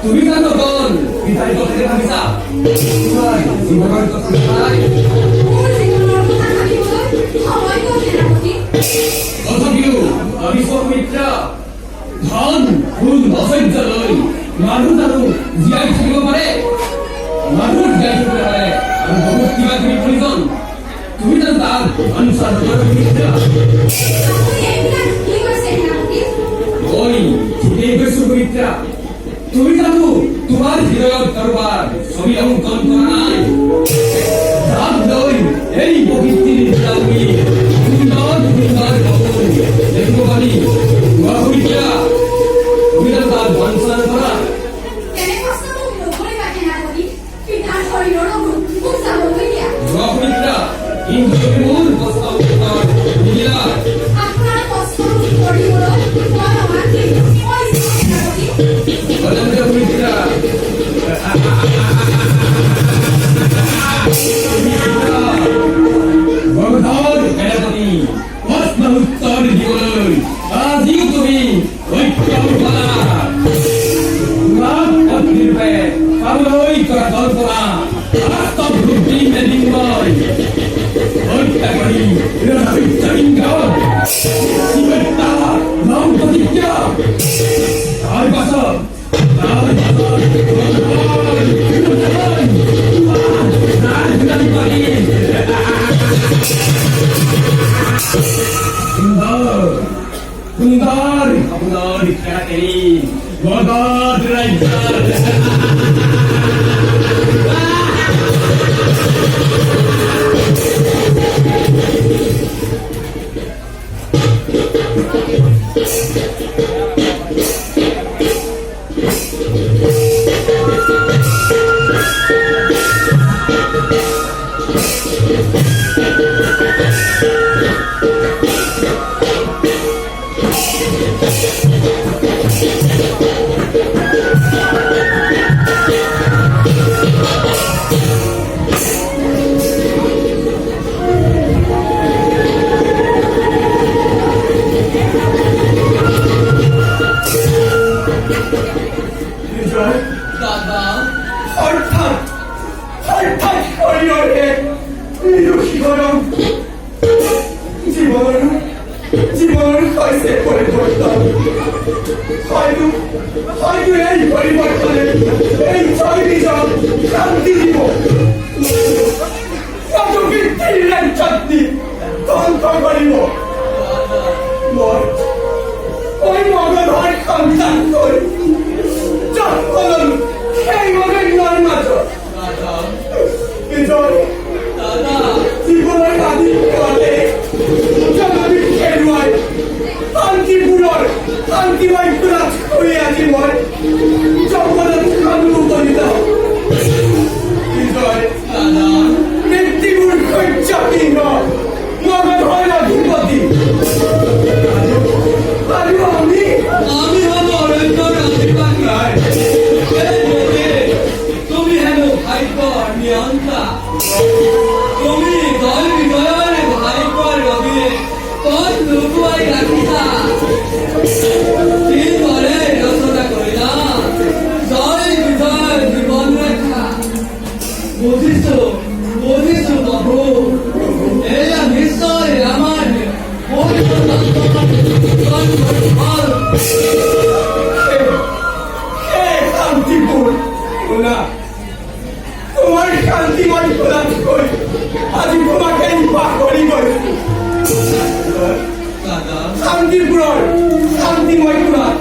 তুমি জানো দল বিধারিত থেকে ভাবিছা তোমার জীবনের কথা নাই তথাপিও আমি সৌমিত্ৰা ধন ফুল ঐশ্বৰ্য লৈ মানুহ জানো জীয়াই থাকিব পাৰে মানুহ জীয়াই থাকিব পাৰে আৰু বহুত কিবা কিবি প্ৰয়োজন তুমি জানো তাৰ অনুসাৰ সৌমিত্ৰা ঐ ঠিকেই কৈছো সৌমিত্ৰা তুমি জানো তোমার হৃদয়ত কারবার ছবি অঙ্কন করা নাই যাক লৈ এই প্রকৃতির দাবি সুন্দর সুন্দর ভবন দেখব পারি মহাবিদ্যা তুমি জানো তার বাঞ্ছনা করা মহাবিদ্যা কিন্তু মূল প্রস্তাব দিলা উত্তর দিবলৈ আজিও তুমি পাবলৈ কৰা কল্পনা বাস্তৱ ৰূপ দিনে দিনময় হত্যা কৰি নাম প্ৰতিজ্ঞা তাৰ পাছত সুন্দর আপনার খেলাকেই মগধ রাজ্যের জীবন হয়েছে পরিবর্তন হয়তো এই পরিবর্তনে এই জয় বিজয় শান্তি দিব কত বৃত্তির শক্তি ধ্বংস করিব ওই মগধর সন্তান করি জন্ম সেই মগের নয় মাত্র বিজয় জীবনের আদি পথে জনবিক খেলোয়াড় শান্তিপুরের শান্তিময় বিরাজ করিয়াছি মই জগন্নাথ অনুমোদিত বিজয় মৃত্যুর শয্যাপীঠ মগধর অধিপতি আমি হলো অরণ্যর অধিপতি তুমি হেন ভাইপর নিয়ন্তা তুমি জয় বিজয়ের ভাইপর রবিরে পথ লুকুয়াই রাখিতা তিন পরে রচনা করিলা জয় বিজয় জীবন রেখা বুঝিছো প্রভু এরা নিশ্চয় আমার শান্তিপুর তোমার শান্তিময় প্রদান করি আজি তোমাকে পাকড়ি করেছি শান্তিপুরের শান্তিময় প্রদান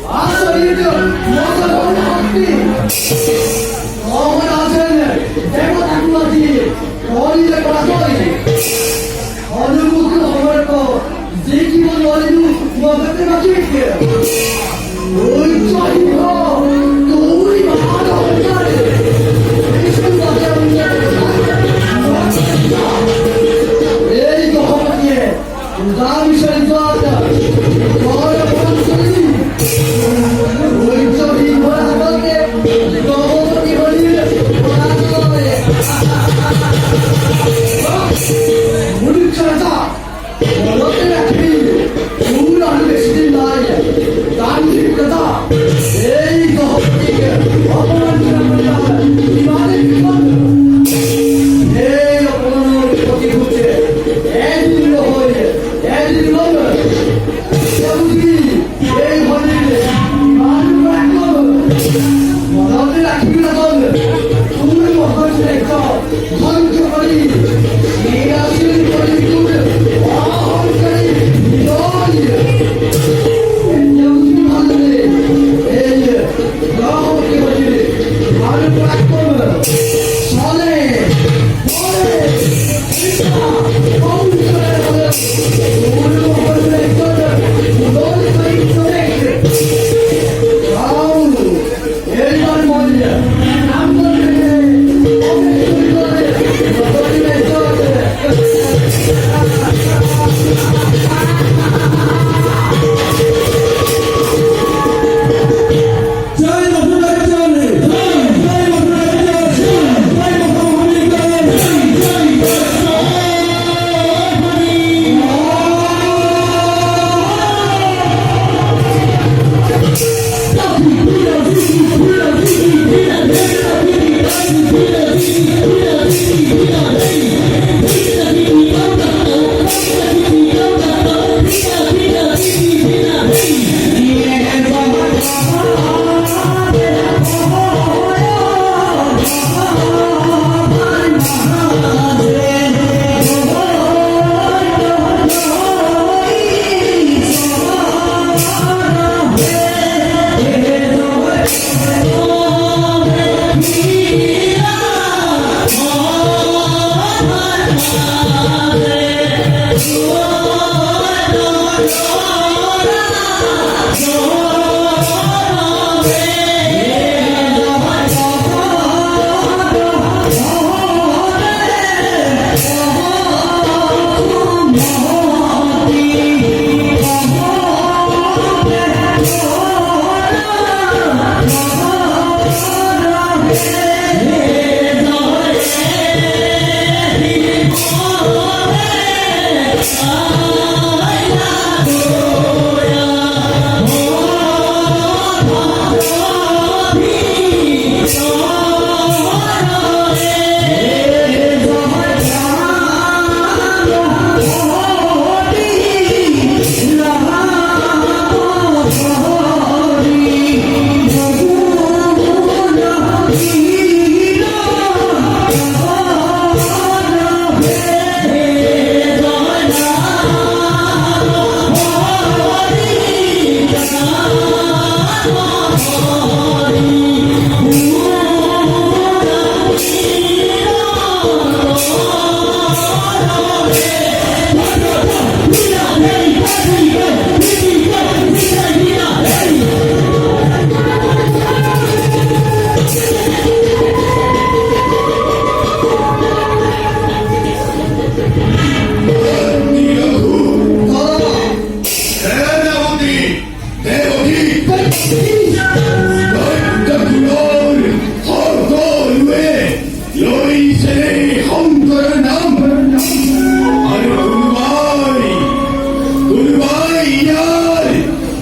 아소리트 너가 너무 하피 어머나서는 내가 당거지 어리를 거라서이 어느 곳을 어머니까 내 기본 어리는 뭐가 때마줄게 어이쩌이가 또 우리 마다 얼마리 내신 것에 에이거 어머니에 남이 소리 좋았다 너의 보는 소리 어이쩌이 뭐라 하던데 너 어머니 머리를 뭐라는거에 우리 찾아 너희들의 그 우울한 메시지 나에 남길 거다 에이 너 어머니게 어머니를 몰라 이 말을 믿거든 에이 어머니 어디 보지 애들로 허이 애들 너는 여기 에이 허니를 말을 할 거는 너희들 아끼기나 너는 우리 먹을 수 있어 헌정거리 이야기를 버리고는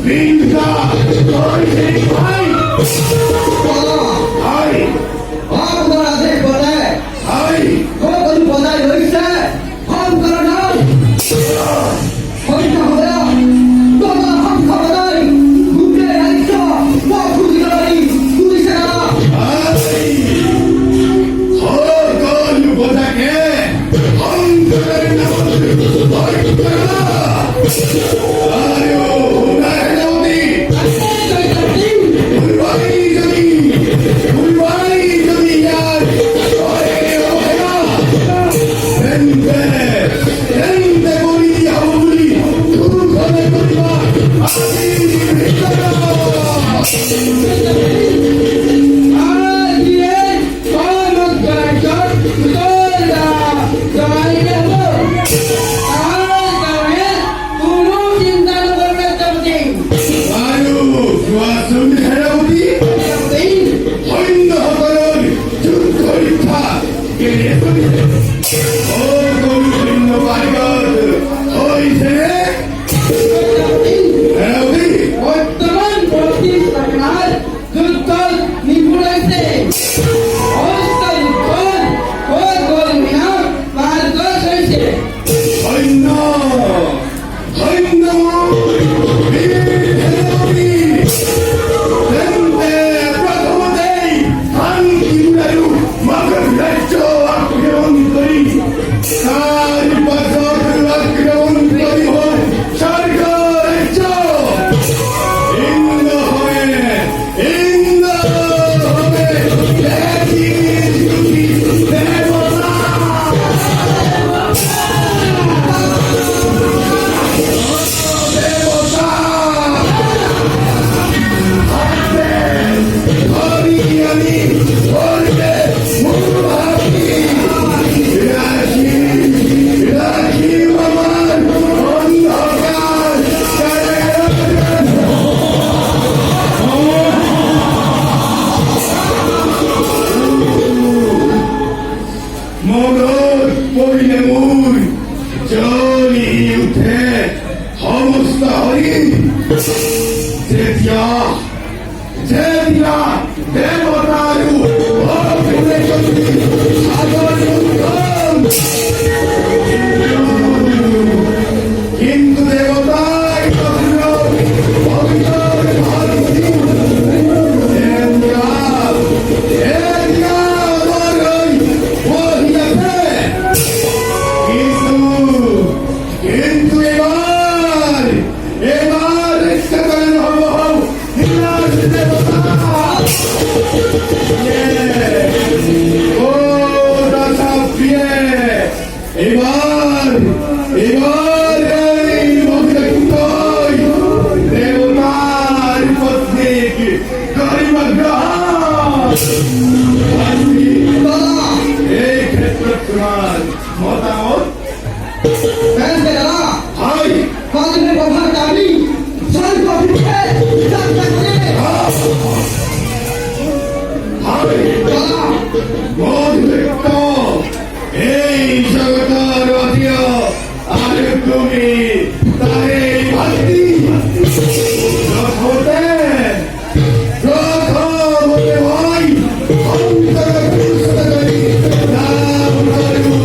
বিন্দা ওই সেই ভাই বাবা, ভাই আপনার আদেশ বলে ভাই কোন বজায় রয়েছে হম করে নাই হইতে হবে না তোমার হম খাবে নাই ঘুরে রাখছ বা খুঁজি নাই পুলিশে না ভাই সকল বোঝাকে অন্তরের নামে ভয় করা আরে ও নারী ফুলবাড়ি যদি আর এনতে বলি আবুলি তুই ঘরে করিবা আর দিয়ে কোন গড় তোলা জয় দেব আর তবে কোনো চিন্তা করবে তবে আয়ু সুয়াসুন হেরাউতি হইন্দ হকরণ যুদ্ধ ইচ্ছা কেড়ে চলিছে ও গরু সৈন্য বারিগর হইছে হেরাউতি বর্তমান বর্তী সরকার যুদ্ধ নিপুণাইছে অবস্থা উৎপন্ন ও গোলমিয়া মার্গ হয়েছে সৈন্য সৈন্য বীর হেরাউতি তেন্তে প্রথমতেই শান্তিবায়ু মগর রাজ্য আক্রমণ করি তার পাথর আক্রমণ করি হোক সরকার রাজ্য ইন্দ্র হবে দেখি দুটি দেবতা দেবতা হরিয়ানি বলবে মুরারি রাখি রাখি আমার অন্ধকার মগর পড়িলে মূল জলি উঠে সমস্ত হরি যেতিয়া যেতিয়া দেবতারু ভুলে চলি সাগর উত্তম কিন্তু দেবতাই কখনো পবিত্র ভারতী কিন্তু এবার এবার রক্ষা করেন হব নীলাশ দেবতা ও রাজা প্রিয়ে এবার এবার এই মহিলাকুন্তই দেবতার পত্নিক গরিবা গ্রহণ বাবা এই ক্ষেত্রে তোমার মতামত ফেলতে না হয় কাজের কথা জানি স্বল্প বিপে যাচ্ছে হয় বাবা মধুরিক্ত এই জগতের অধীয় আর তুমি তারে ভাতি রথতে রথতে ভাই অন্তর পুস্তকরি নাম ধরু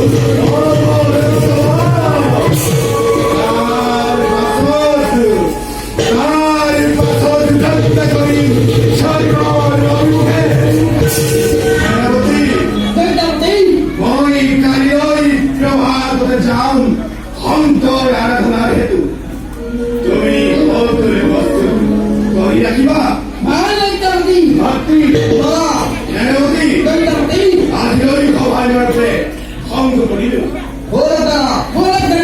তার পাথর দত্ত করি সর্বর অভিমুখে দেখতে মই কালিয়ই প্রভাত যাও অন্তর আরাধনার হেতু তুমি অতুল বস্তু করি রাখিবা ভালো দেখতে ভক্তি বাবা জ্ঞানবতী দেখতে আজিরই সভায় মাত্রে সঙ্গ করিল বলতা বলতা